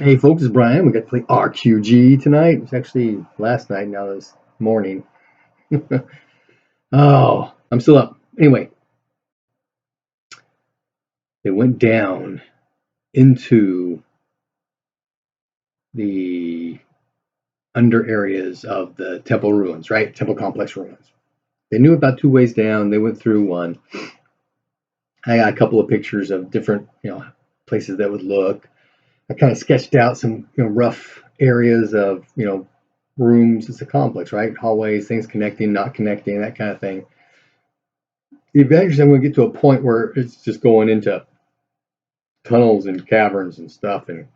Hey folks, it's Brian. We got to play RQG tonight. It's actually last night, now this morning. Oh, I'm still up. Anyway, they went down into the under areas of the temple ruins, right? Temple complex ruins. They knew about two ways down. They went through one. I got a couple of pictures of different, places that would look. I kind of sketched out some, rough areas of, rooms. It's a complex, right? Hallways, things connecting, not connecting, that kind of thing. The advantage is I'm going to get to a point where it's just going into tunnels and caverns and stuff, and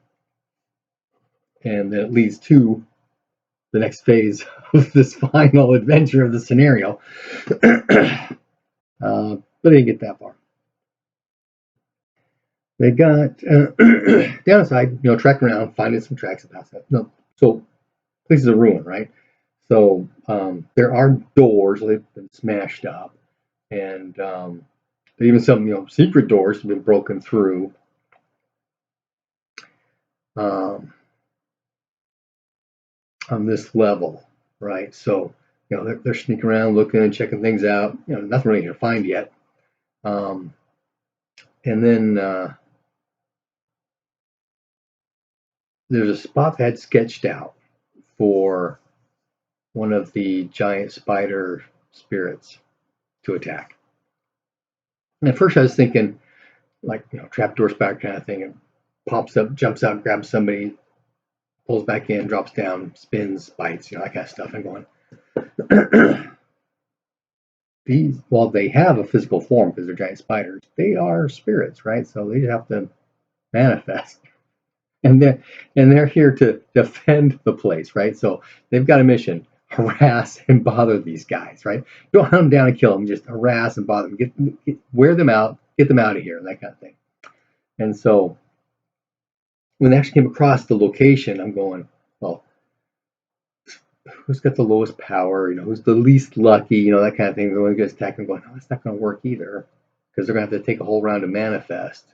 then it leads to the next phase of this final adventure of the scenario. But I didn't get that far. They got downside, tracking around, finding some tracks of past that. No, so places are ruined, right? So there are doors they've been smashed up, and even some secret doors have been broken through. On this level, right? So, they're sneaking around, looking and checking things out. Nothing really to find yet. And then there's a spot that had sketched out for one of the giant spider spirits to attack. And at first, I was thinking, like, trapdoor spider kind of thing. It pops up, jumps out, grabs somebody, pulls back in, drops down, spins, bites, that kind of stuff. I'm going, while they have a physical form because they're giant spiders, they are spirits, right? So they have to manifest, and they're here to defend the place, right? So they've got a mission: harass and bother these guys, right? Don't hunt them down and kill them, just harass and bother them, wear them out, get them out of here, that kind of thing. And so when they actually came across the location, I'm going, well, who's got the lowest power, who's the least lucky, that kind of thing. When we get attacked, I'm going, no, that's not going to work either, because they're going to have to take a whole round to manifest.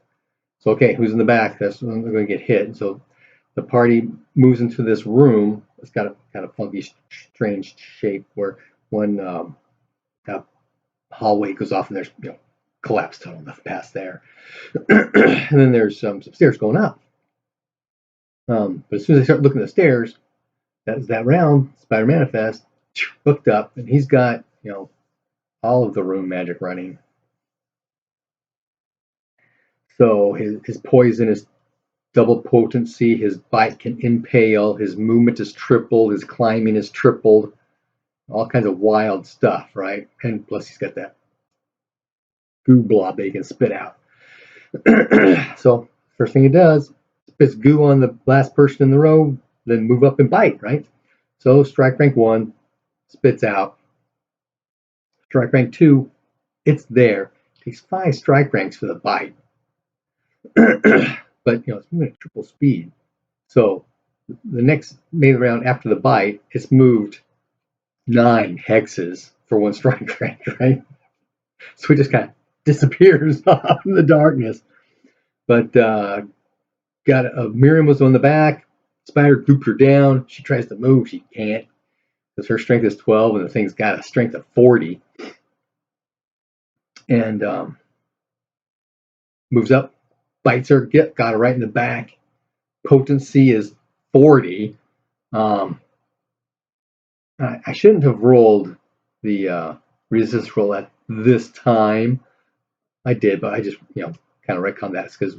So, okay, who's in the back? That's when they're going to get hit. And so the party moves into this room. It's got a kind of funky, strange shape where one hallway goes off, and there's collapsed tunnel, nothing past there. And then there's some stairs going up. But as soon as they start looking at the stairs, that round Spider Manifest hooked up, and he's got all of the room magic running. So his poison is double potency. His bite can impale. His movement is tripled. His climbing is tripled. All kinds of wild stuff, right? And plus he's got that goo blob that he can spit out. So first thing he does, spits goo on the last person in the row, then move up and bite, right? So strike rank 1, spits out. Strike rank 2, it's there. Takes 5 strike ranks for the bite. But it's moving at triple speed. So the next main round after the bite, it's moved 9 hexes for 1 strike rank, right? So it just kind of disappears off in the darkness. But Miriam was on the back. Spider gooped her down. She tries to move. She can't because her strength is 12 and the thing's got a strength of 40. And moves up, bites her, got her right in the back. Potency is 40. I shouldn't have rolled the resistance roll at this time. I did, but I just kind of retconned that because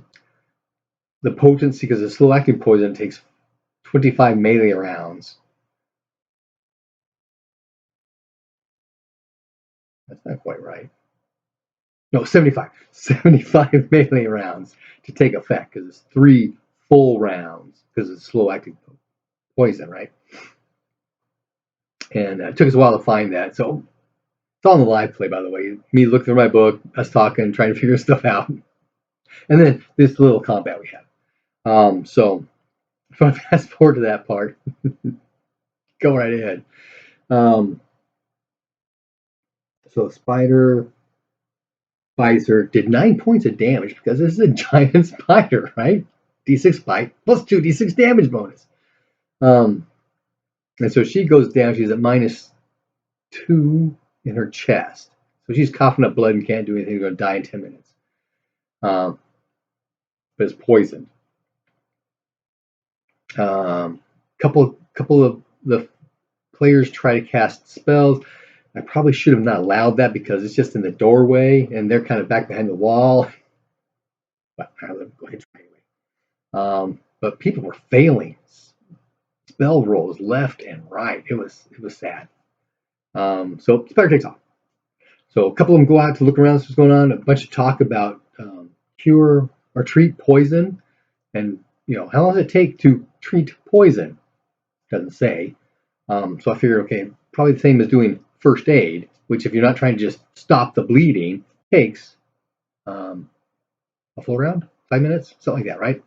the potency, because the slow acting poison takes 25 melee rounds. That's not quite right. No, 75 melee rounds to take effect because it's 3 full rounds because it's slow acting poison, right? And it took us a while to find that. So it's all in the live play, by the way. Me looking through my book, us talking, trying to figure stuff out. And then this little combat we had. So if I fast forward to that part, go right ahead. So Spider Visor did 9 points of damage because this is a giant spider, right? D6 bite plus 2d6 damage bonus. And so she goes down. She's at -2 in her chest. So she's coughing up blood and can't do anything. She's going to die in 10 minutes. But it's poisoned. Couple of the players try to cast spells. I probably should have not allowed that because it's just in the doorway and they're kind of back behind the wall. But I'll go ahead and try anyway. But people were failing spell rolls left and right. It was sad. So Spider takes off. So a couple of them go out to look around, see what's going on. A bunch of talk about cure or treat poison, and how long does it take to treat poison? Doesn't say. So I figured, okay, probably the same as doing first aid, which if you're not trying to just stop the bleeding, takes a full round, 5 minutes, something like that, right?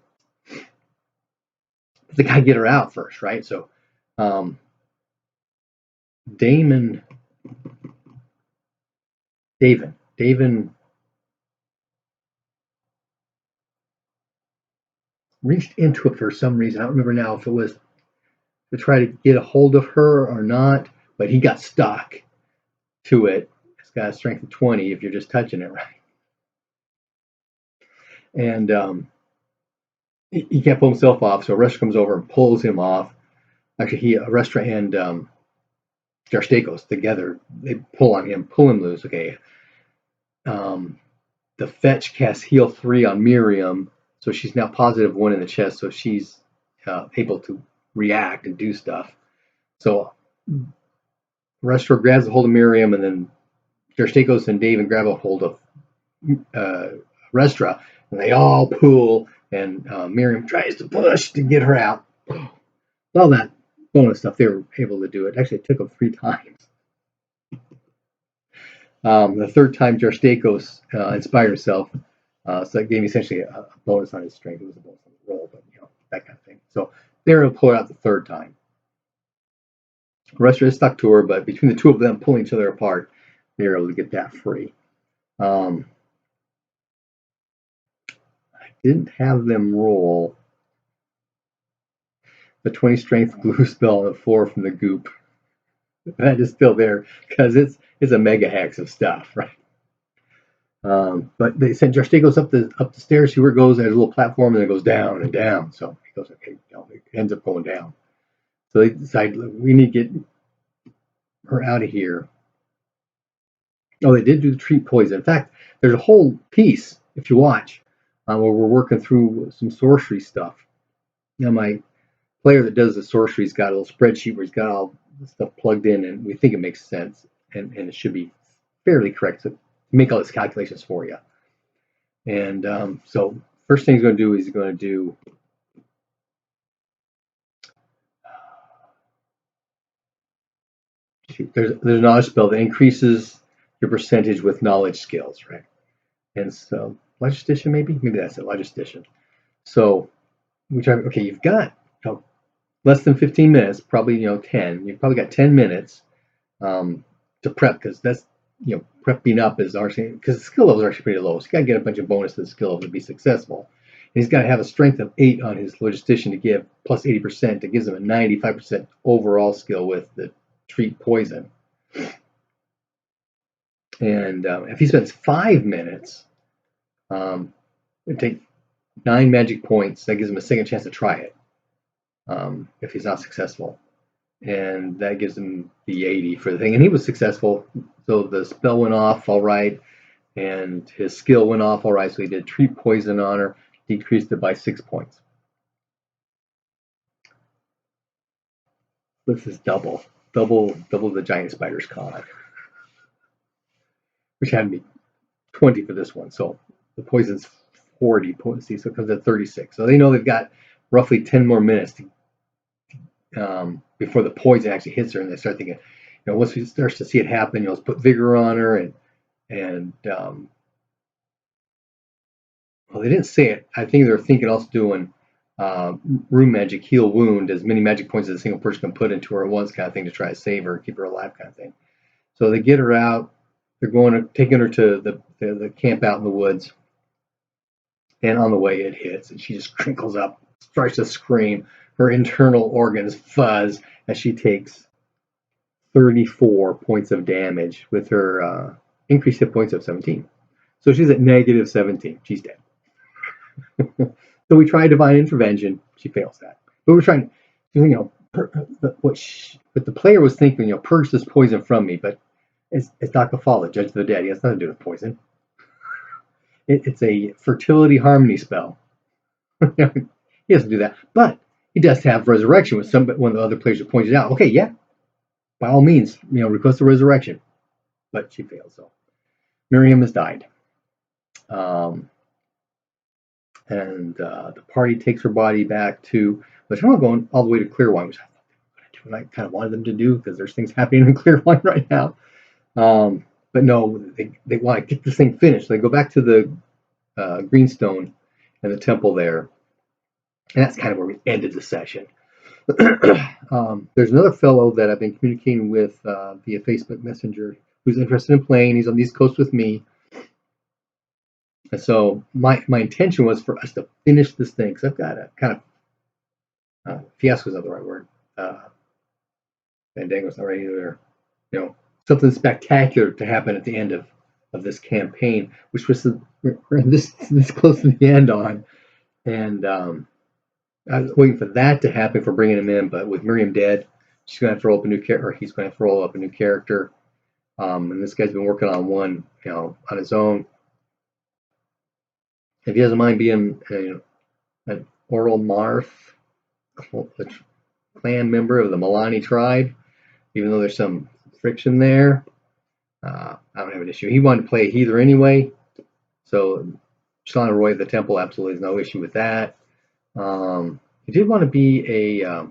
But they gotta get her out first, right? So David reached into it for some reason. I don't remember now if it was to try to get a hold of her or not, but he got stuck to it. It's got a strength of 20 if you're just touching it, right? And he can't pull himself off, so Restra comes over and pulls him off. Actually, Restra and Jarstakos together, they pull on him, pull him loose. Okay. The fetch casts heal 3 on Miriam, so she's now +1 in the chest, so she's able to react and do stuff. So Restra grabs a hold of Miriam, and then Jarstakos and David grab a hold of Restra, and they all pull, and Miriam tries to push to get her out. All that bonus stuff, they were able to do it. Actually, it took them 3 times. The third time, Jarstakos inspired himself, so that gave me essentially a bonus on his strength. It was a bonus on the roll, but that kind of thing. So they were able to pull it out the third time. Restra is stuck to her, but between the two of them pulling each other apart, they were able to get that free. I didn't have them roll the 20 strength glue spell on the floor from the goop. That is still there because it's a mega hex of stuff, right? But they sent Jarstakos up the stairs. See where it goes. There's a little platform, and it goes down and down. So he goes, okay, it ends up going down. So they decide we need to get her out of here. Oh, they did do the treat poison. In fact, there's a whole piece if you watch where we're working through some sorcery stuff. Now my player that does the sorcery's got a little spreadsheet where he's got all the stuff plugged in, and we think it makes sense, and it should be fairly correct to make all these calculations for you. And so first thing he's going to do is he's going to do there's a knowledge spell that increases your percentage with knowledge skills, right? And so logistician, maybe that's it, logistician. So we try. Okay, you've got less than 15 minutes, probably 10. You've probably got 10 minutes to prep, because that's prepping up is actually, because the skill levels are actually pretty low. So you got to get a bunch of bonus to the skill level to be successful. And he's got to have a strength of 8 on his logistician to give plus 80%. That gives him a 95% overall skill with the treat poison. And if he spends 5 minutes, it'd take 9 magic points. That gives him a second chance to try it if he's not successful. And that gives him the 80 for the thing. And he was successful. So the spell went off all right, and his skill went off all right. So he did treat poison on her, decreased it by 6 points. This is double the giant spider's con, which had me 20 for this one. So the poison's 40 potency, so it comes at 36. So they know they've got roughly 10 more minutes before the poison actually hits her, and they start thinking, once we start to see it happen, let's put vigor on her, and well, they didn't say it. I think they're thinking also doing room magic, heal wound, as many magic points as a single person can put into her at once, kind of thing, to try to save her, keep her alive, kind of thing. So they get her out. They're taking her to the camp out in the woods, And on the way it hits, and she just crinkles up, starts to scream. Her internal organs fuzz as she takes 34 points of damage with her increased hit points of 17. So she's at negative 17. She's dead. So we try divine intervention. She fails that. But we're trying, but the player was thinking, purge this poison from me. But it's Dr. Fall, the Judge of the Dead. He has nothing to do with poison. It's a fertility harmony spell. He doesn't do that. But he does have resurrection with one of the other players who pointed out, okay, yeah, by all means, request a resurrection. But she fails. So Miriam has died. And the party takes her body back to, which I'm not going all the way to Clearwine, which I thought they were going to do, and I kind of wanted them to do because there's things happening in Clearwine right now. But no, they want to get this thing finished. They go back to the Greenstone and the temple there, and that's kind of where we ended the session. There's another fellow that I've been communicating with via Facebook Messenger who's interested in playing. He's on the East Coast with me. And so my intention was for us to finish this thing, because I've got a kind of fiasco is not the right word. Fandango's not right either. Something spectacular to happen at the end of this campaign, which was we're this close to the end on, and I was waiting for that to happen for bringing him in. But with Miriam dead, she's going to have to roll up a new character, or he's going to have to roll up a new character. And this guy's been working on one, on his own. If he doesn't mind being an Oral Marth clan member of the Milani tribe, even though there's some friction there, I don't have an issue. He wanted to play a healer anyway, so Shalana Roy at the temple absolutely has no issue with that. He did want to be a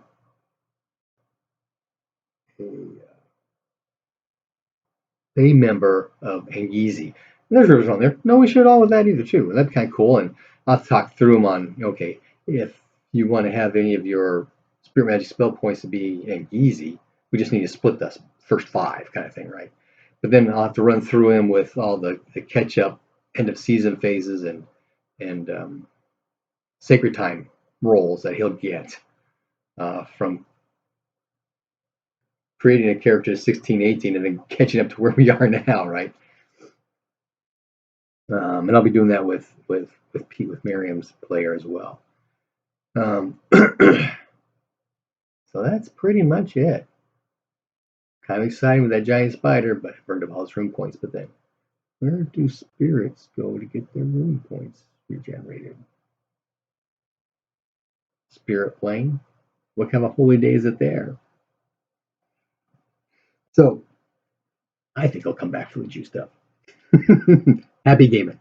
member of Angizi. There's rivers on there. No issue at all with that either, too. That'd be kind of cool. And I'll talk through them on, okay, if you want to have any of your Spirit Magic spell points to be Angizi, we just need to split the first 5 kind of thing, right? But then I'll have to run through him with all the catch-up end-of-season phases and Sacred Time rolls that he'll get from creating a character at 16, 18, and then catching up to where we are now, right? And I'll be doing that with Pete, with Miriam's player as well. So that's pretty much it. Kind of exciting with that giant spider, but it burned up all its rune points. But then, where do spirits go to get their rune points regenerated? Spirit plane? What kind of holy day is it there? So, I think I'll come back for the juice stuff. Happy gaming.